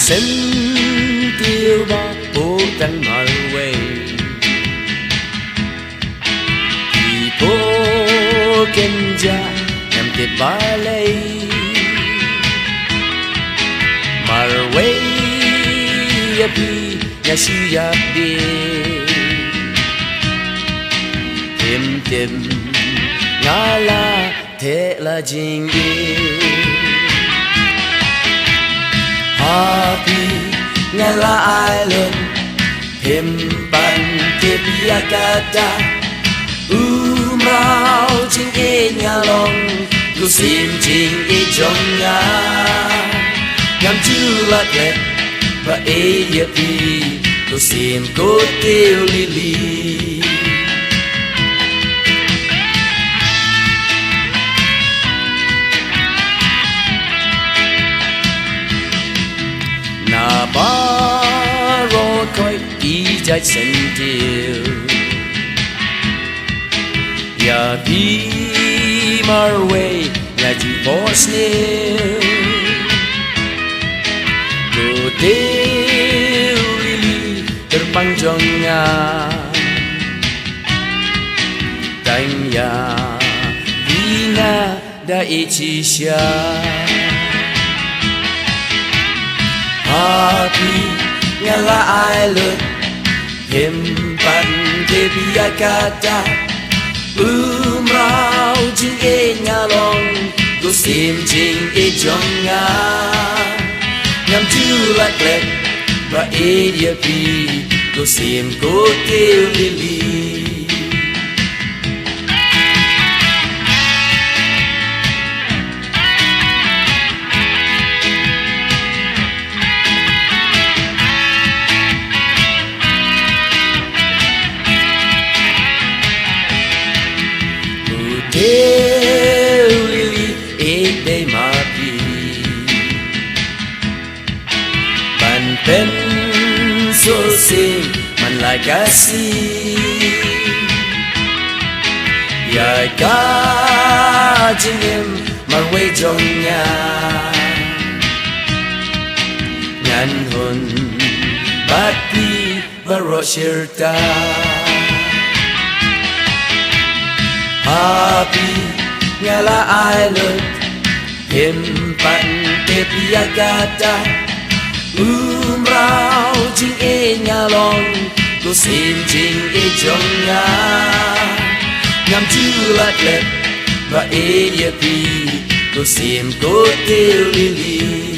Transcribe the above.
sân tiêu ba phố trắng Norway thì phố Kenya em tiệt ba lây Norway ya pi ya su ya đi tìm tìm ngã la thế là chính Happy ngala island himpan kebiakata umrau ching e nyalong lu sim ching e jonga ngam chu la le ba e ye pi lu sim ko teo lili na ba ro coi đi chạy sân tiêu ya đi Norway ya chỉ có sneer cô tiêu lili terbang jonga tanya ya vina da ichisia Happy ngala island himpan kebiakata umrau jing e nyalong go sim jing e jonga ngam chu la klek ba e ye pi go sim ko teo lili Teo lili ek day mapi Ban pen so sing man lai kasih Ya ka jing em mar wei jong nya Ngan hun bat pi baro shirta Happy ngala island himpan kebiakata umrau jing e nyalong go sim jing e jonga ngam chu la klek ba e ye pi go sim ko teo lili